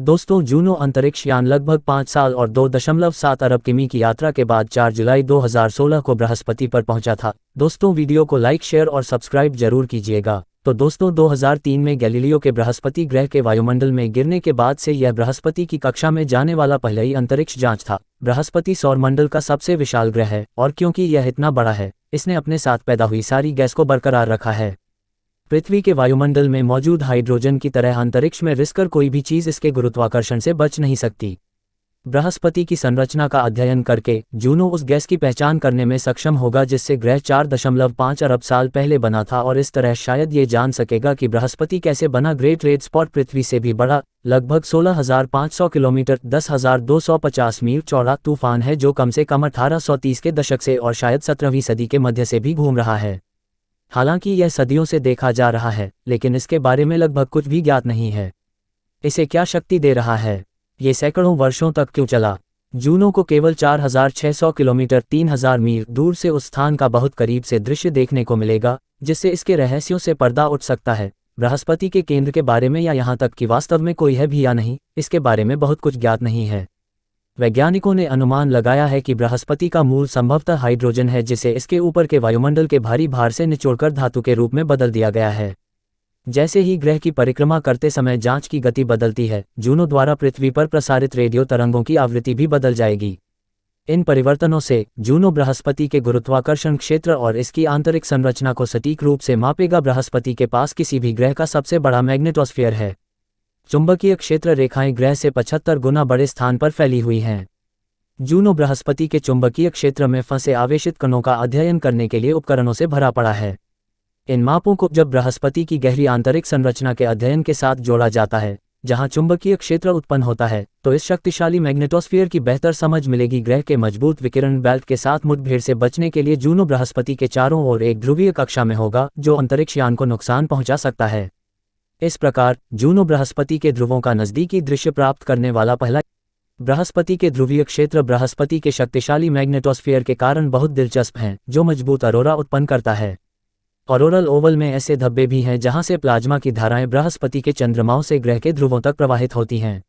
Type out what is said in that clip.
दोस्तों, जूनो अंतरिक्ष यान लगभग 5 साल और 2.7 अरब किमी की यात्रा के बाद 4 जुलाई 2016 को बृहस्पति पर पहुंचा था। दोस्तों, वीडियो को लाइक, शेयर और सब्सक्राइब जरूर कीजिएगा। तो दोस्तों, 2003 में गैलीलियो के बृहस्पति ग्रह के वायुमंडल में गिरने के बाद से यह बृहस्पति की कक्षा में जाने वाला पहला ही अंतरिक्ष जांच था। बृहस्पति सौरमंडल का सबसे विशाल ग्रह है और क्योंकि यह इतना बड़ा है, इसने अपने साथ पैदा हुई सारी गैस को बरकरार रखा है। पृथ्वी के वायुमंडल में मौजूद हाइड्रोजन की तरह अंतरिक्ष में रिसकर कोई भी चीज़ इसके गुरुत्वाकर्षण से बच नहीं सकती। बृहस्पति की संरचना का अध्ययन करके जूनो उस गैस की पहचान करने में सक्षम होगा जिससे ग्रह 4.5 अरब साल पहले बना था और इस तरह शायद ये जान सकेगा कि बृहस्पति कैसे बना। ग्रेट रेड स्पॉट पृथ्वी से भी बड़ा, लगभग 16,500 किलोमीटर 10,250 मील चौड़ा तूफान है जो कम से कम 1830 के दशक से और शायद 17वीं सदी के मध्य से भी घूम रहा है। हालांकि यह सदियों से देखा जा रहा है, लेकिन इसके बारे में लगभग कुछ भी ज्ञात नहीं है। इसे क्या शक्ति दे रहा है? ये सैकड़ों वर्षों तक क्यों चला? जूनो को केवल 4,600 किलोमीटर 3,000 मील दूर से उस स्थान का बहुत करीब से दृश्य देखने को मिलेगा जिससे इसके रहस्यों से पर्दा उठ सकता है। बृहस्पति के केंद्र के बारे में या यहाँ तक कि वास्तव में कोई है भी या नहीं, इसके बारे में बहुत कुछ ज्ञात नहीं है। वैज्ञानिकों ने अनुमान लगाया है कि बृहस्पति का मूल संभवतः हाइड्रोजन है जिसे इसके ऊपर के वायुमंडल के भारी भार से निचोड़कर धातु के रूप में बदल दिया गया है। जैसे ही ग्रह की परिक्रमा करते समय जांच की गति बदलती है, जूनो द्वारा पृथ्वी पर प्रसारित रेडियो तरंगों की आवृत्ति भी बदल जाएगी। इन परिवर्तनों से जूनो बृहस्पति के गुरुत्वाकर्षण क्षेत्र और इसकी आंतरिक संरचना को सटीक रूप से मापेगा। बृहस्पति के पास किसी भी ग्रह का सबसे बड़ा मैग्नेटोस्फीयर है। चुंबकीय क्षेत्र रेखाएं ग्रह से 75 गुना बड़े स्थान पर फैली हुई हैं। जूनो बृहस्पति के चुंबकीय क्षेत्र में फंसे आवेशित कणों का अध्ययन करने के लिए उपकरणों से भरा पड़ा है। इन मापों को जब बृहस्पति की गहरी आंतरिक संरचना के अध्ययन के साथ जोड़ा जाता है, जहां चुंबकीय क्षेत्र उत्पन्न होता है, तो इस शक्तिशाली मैग्नेटोस्फीयर की बेहतर समझ मिलेगी। ग्रह के मजबूत विकिरण बेल्ट के साथ मुठभेड़ से बचने के लिए जूनो बृहस्पति के चारों ओर एक ध्रुवीय कक्षा में होगा जो अंतरिक्ष यान को नुकसान पहुंचा सकता है। इस प्रकार जूनो बृहस्पति के ध्रुवों का नज़दीकी दृश्य प्राप्त करने वाला पहला। बृहस्पति के ध्रुवीय क्षेत्र बृहस्पति के शक्तिशाली मैग्नेटोस्फीयर के कारण बहुत दिलचस्प हैं, जो मजबूत अरोरा उत्पन्न करता है। ऑरोरल ओवल में ऐसे धब्बे भी हैं जहां से प्लाज्मा की धाराएं बृहस्पति के चंद्रमाओं से ग्रह के ध्रुवों तक प्रवाहित होती हैं।